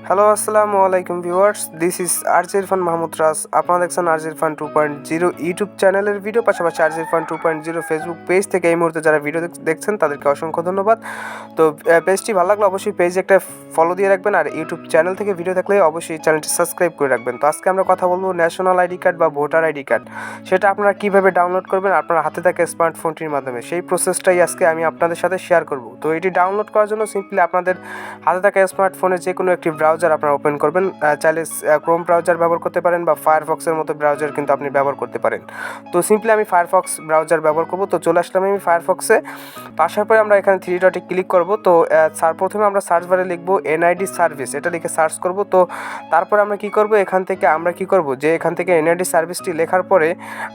Hello আসসালামু আলাইকুম viewers, this is IRFAN Mahmud Raj. আপনারা দেখছেন IRFAN 2.0 ইউটিউব চ্যানেলের ভিডিও, পাশাপাশি IRFAN 2.0 ফেসবুক পেজ থেকে এই মুহূর্তে যারা ভিডিও দেখছেন তাদেরকে অসংখ্য ধন্যবাদ। তো পেজটি ভালো লাগলে অবশ্যই পেজে একটা ফলো দিয়ে রাখবেন, আর ইউটিউব চ্যানেল থেকে ভিডিও দেখলে অবশ্যই চ্যানেলটি সাবস্ক্রাইব করে রাখবেন। তো আজকে আমরা কথা বলবো ন্যাশনাল আইডি কার্ড বা ভোটার আইডি কার্ড, সেটা আপনারা কীভাবে ডাউনলোড করবেন আপনার হাতে থাকা স্মার্টফোনটির মাধ্যমে। সেই প্রসেসটাই আজকে আমি আপনাদের সাথে শেয়ার করব। তো এটি ডাউনলোড করার জন্য সিম্পলি আপনাদের হাতে থাকা স্মার্টফোনে যে কোনো একটি ব্রাউজার আপনারা ওপেন করবেন। চাইলে ক্রোম ব্রাউজার ব্যবহার করতে পারেন বা ফায়ারফক্সের মতো ব্রাউজার কিন্তু আপনি ব্যবহার করতে পারেন। তো সিম্পলি আমি ফায়ারফক্স ব্রাউজার ব্যবহার করব। তো চলে আসলাম আমি ফায়ারফক্সে। তো আসার পরে আমরা এখানে থ্রি ডটে ক্লিক করব। তো প্রথমে আমরা সার্চ বারে লিখব এনআইডি সার্ভিস, এটা লিখে সার্চ করব। তো তারপরে আমরা কি করব, এখান থেকে আমরা কি করব যে এখান থেকে এনআইডি সার্ভিসটি লেখার পরে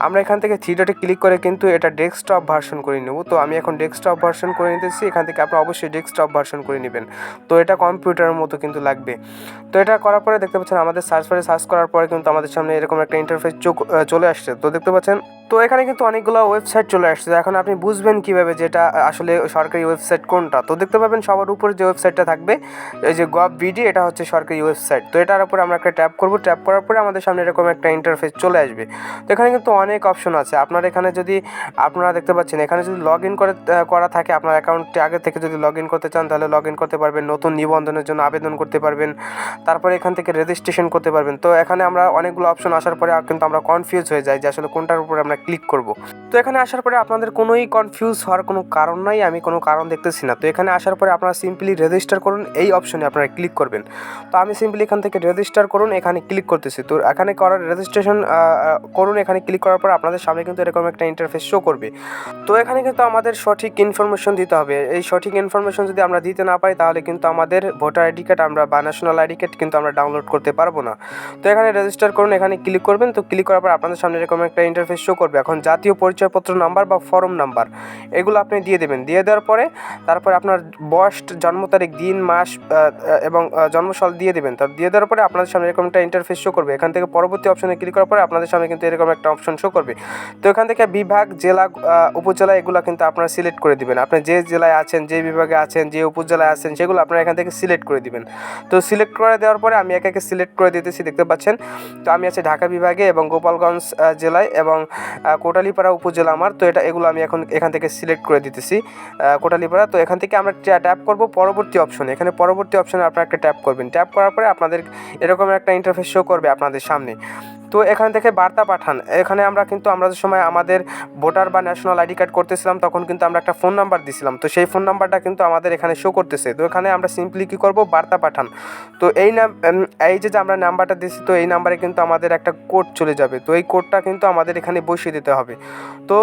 আমরা এখান থেকে থ্রি ডটে ক্লিক করে কিন্তু এটা ডেস্কটপ ভার্সন করে নেব। তো আমি এখন ডেস্কটপ ভার্সন করে নিতেছি। এখান থেকে আপনারা অবশ্যই ডেস্কটপ ভার্সন করে নেবেন। তো এটা কম্পিউটারের মতো কিন্তু লাগবে। তো এটা করার পরে দেখতে পাচ্ছেন আমাদের সার্চ বারে সার্চ করার পরে কিন্তু আমাদের সামনে এরকম একটা ইন্টারফেস চলে আসছে। তো দেখতে পাচ্ছেন, তো এখানে কিন্তু অনেকগুলো ওয়েবসাইট চলে আসছে। এখন আপনি বুঝবেন কিভাবে যেটা আসলে সরকারি ওয়েবসাইট কোনটা। তো দেখতে পাবেন সবার উপরে যে ওয়েবসাইটটা থাকবে, এই যে gov.bd, এটা হচ্ছে সরকারি ওয়েবসাইট। তো এটার উপরে আমরা একটা ট্যাপ করব। ট্যাপ করার পরে আমাদের সামনে এরকম একটা ইন্টারফেস চলে আসবে। তো এখানে কিন্তু অনেক অপশন আছে। এখানে যদি আপনারা দেখতে পাচ্ছেন, এখানে যদি লগ ইন করা থাকে, আপনার অ্যাকাউন্টটি আগে থেকে যদি লগ ইন করতে চান তাহলে লগ ইন করতে পারবেন, নতুন নিবন্ধনের জন্য আবেদন করতে পারবেন, তারপরে এখান থেকে রেজিস্ট্রেশন করতে পারবেন। তো এখানে আমরা অনেকগুলো অপশন আসার পরে কিন্তু আমরা কনফিউজ হয়ে যাই যে আসলে কোনটার উপরে আমরা ক্লিক করব। তো এখানে আসার পরে আপনাদের কোনোই কনফিউজ হওয়ার কোনো কারণ নাই, আমি কোনো কারণ দেখতেছি না। তো এখানে আসার পরে আপনারা সিম্পলি রেজিস্টার করুন, এই অপশনে আপনারা ক্লিক করবেন। তো আমি সিম্পলি এখান থেকে রেজিস্টার করুন এখানে ক্লিক করতেছি। তো এখানে করার রেজিস্ট্রেশন করুন, এখানে ক্লিক করার পর আপনাদের সামনে কিন্তু এরকম একটা ইন্টারফেস শো করবে। তো এখানে কিন্তু আমাদের সঠিক ইনফরমেশন দিতে হবে। এই সঠিক ইনফরমেশন যদি আমরা দিতে না পারি তাহলে কিন্তু আমাদের ভোটার আইডি কার্ড বা ন্যাশনাল আইডি কার্ড কিন্তু আমরা ডাউনলোড করতে পারবো না। তো এখানে রেজিস্টার করুন, এখানে ক্লিক করবেন। তো ক্লিক করার পর আপনাদের সামনে এরকম একটা ইন্টারফেস শো করবে। এখন জাতীয় পরিচয়পত্র নাম্বার বা ফর্ম নাম্বার এগুলো আপনি দিয়ে দেবেন। দিয়ে দেওয়ার পরে তারপরে আপনার বয়স, জন্ম তারিখ, দিন, মাস এবং জন্মসাল দিয়ে দেবেন। তার দিয়ে দেওয়ার পরে আপনাদের সামনে এরকম একটা ইন্টারফেস শো করবে। এখান থেকে পরবর্তী অপশনে ক্লিক করার পরে আপনাদের সামনে কিন্তু এরকম একটা অপশন শো করবে। তো এখান থেকে বিভাগ, জেলা, উপজেলা এগুলো কিন্তু আপনারা সিলেক্ট করে দিবেন। আপনি যে জেলায় আছেন, যে বিভাগে আছেন, যে উপজেলায় আছেন সেগুলো আপনারা এখান থেকে সিলেক্ট করে দিবেন। তো সিলেক্ট করে দেওয়ার পরে আমি একে একে সিলেক্ট করে দিতেছি, দেখতে পাচ্ছেন। তো আমি আছি ঢাকা বিভাগে এবং গোপালগঞ্জ জেলায় এবং কোটালীপাড়া উপজেলা আমার। তো এগুলো আমি এখন এখান থেকে সিলেক্ট করে দিতেছি, কোটালীপাড়া। তো এখান থেকে আমরা ট্যাপ করব পরবর্তী অপশনে। এখানে পরবর্তী অপশনে আপনারা একটা ট্যাপ করবেন। ট্যাপ করার পরে আপনাদের এরকম একটা ইন্টারফেস শো করবে আপনাদের সামনে। তো এখান থেকে বার্তা পাঠান। এখানে আমরা যে সময় আমাদের ভোটার বা ন্যাশনাল আইডি কার্ড করতেছিলাম তখন কিন্তু আমরা একটা ফোন নাম্বার দিছিলাম। তো সেই ফোন নাম্বারটা কিন্তু আমাদের এখানে শো করতেছে। তো এখানে আমরা সিম্পলি কী করব, বার্তা পাঠান। তো এই যে আমরা নাম্বারটা দিচ্ছি, তো এই নাম্বারে কিন্তু আমাদের একটা কোড চলে যাবে। তো এই কোডটা কিন্তু আমাদের এখানে বসিয়ে দিতে হবে। তো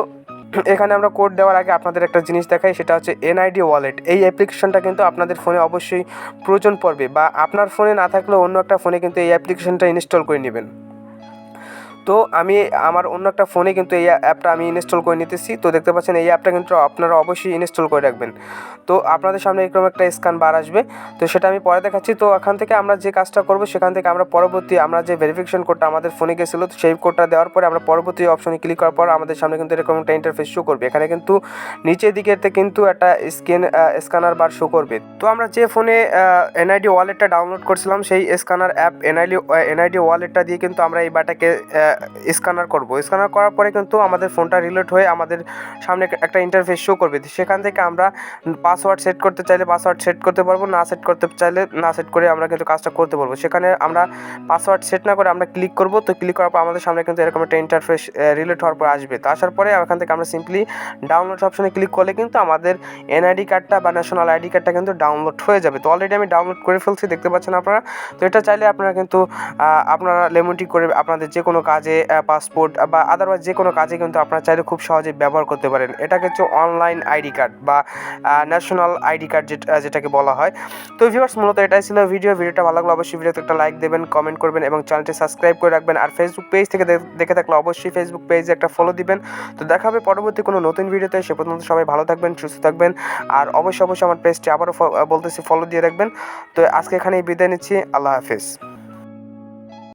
এখানে আমরা কোড দেওয়ার আগে আপনাদের একটা জিনিস দেখাই, সেটা হচ্ছে এনআইডি ওয়ালেট। এই অ্যাপ্লিকেশনটা কিন্তু আপনাদের ফোনে অবশ্যই প্রয়োজন পড়বে, বা আপনার ফোনে না থাকলেও অন্য একটা ফোনে কিন্তু এই অ্যাপ্লিকেশনটা ইনস্টল করে নেবেন। তো আমি আমার অন্য একটা ফোনে কিন্তু এই অ্যাপটা আমি ইনস্টল করে নিতেছি। তো দেখতে পাচ্ছেন এই অ্যাপটা কিন্তু আপনারা অবশ্যই ইনস্টল করে রাখবেন। তো আপনাদের সামনে এরকম একটা স্ক্যান বার আসবে, তো সেটা আমি পরে দেখাচ্ছি। তো এখান থেকে আমরা যে কাজটা করব, সেখান থেকে আমরা পরবর্তী আমরা যে ভেরিফিকেশন কোডটা আমাদের ফোনে গেছিলো, তো সেই কোডটা দেওয়ার পরে আমরা পরবর্তী অপশনে ক্লিক করার পর আমাদের সামনে কিন্তু এরকম একটা ইন্টারফেস শো করবে। এখানে কিন্তু নিচের দিকেতে কিন্তু একটা স্ক্যানার বার শো করবে। তো আমরা যে ফোনে এনআইডি ওয়ালেটটা ডাউনলোড করছিলাম, সেই স্ক্যানার অ্যাপ এনআইডি ওয়ালেটটা দিয়ে কিন্তু আমরা এই বারটাকে স্ক্যানার করব। স্ক্যানার করার পরে কিন্তু আমাদের ফোনটা রিলোড হয়ে আমাদের সামনে একটা ইন্টারফেস শো করবে। সেখান থেকে আমরা পাসওয়ার্ড সেট করতে চাইলে পাসওয়ার্ড সেট করতে পারবো, না সেট করতে চাইলে না সেট করে আমরা কিন্তু কাজটা করতে পারবো। সেখানে আমরা পাসওয়ার্ড সেট না করে আমরা ক্লিক করব। তো ক্লিক করার পর আমাদের সামনে কিন্তু এরকম একটা ইন্টারফেস রিলোড হওয়ার পর আসবে। তো আসার পরে এখান থেকে আমরা সিম্পলি ডাউনলোড অপশনে ক্লিক করলে কিন্তু আমাদের এনআইডি কার্ডটা বা ন্যাশনাল আইডি কার্ডটা কিন্তু ডাউনলোড হয়ে যাবে। তো অলরেডি আমি ডাউনলোড করে ফেলছি, দেখতে পাচ্ছেন আপনারা। তো এটা চাইলে আপনারা কিন্তু আপনারা লেমনটি করে আপনাদের যে কোনো কাজে, পাসপোর্ট বা আদারওয়াইজ যে কোনো কাজে কিন্তু আপনারা চাইলে খুব সহজেই ব্যবহার করতে পারেন। এটাকে হচ্ছে অনলাইন আইডি কার্ড বা ন্যাশনাল আইডি কার্ড যেটাকে বলা হয়। তো ভিউয়ার্স, মূলত এটাই ছিল ভিডিওটা ভালো লাগলে অবশ্যই ভিডিওতে একটা লাইক দেবেন, কমেন্ট করবেন এবং চ্যানেলটি সাবস্ক্রাইব করে রাখবেন। আর ফেসবুক পেজ থেকে দেখে থাকলে অবশ্যই ফেসবুক পেজে একটা ফলো দিবেন। তো দেখা হবে পরবর্তী কোনো নতুন ভিডিওতে। সে পর্যন্ত সবাই ভালো থাকবেন, সুস্থ থাকবেন। আর অবশ্যই আমার পেজটি আবারও বলতেছি ফলো দিয়ে রাখবেন। তো আজকে এখানেই বিদায় নিচ্ছি। আল্লাহ হাফেজ।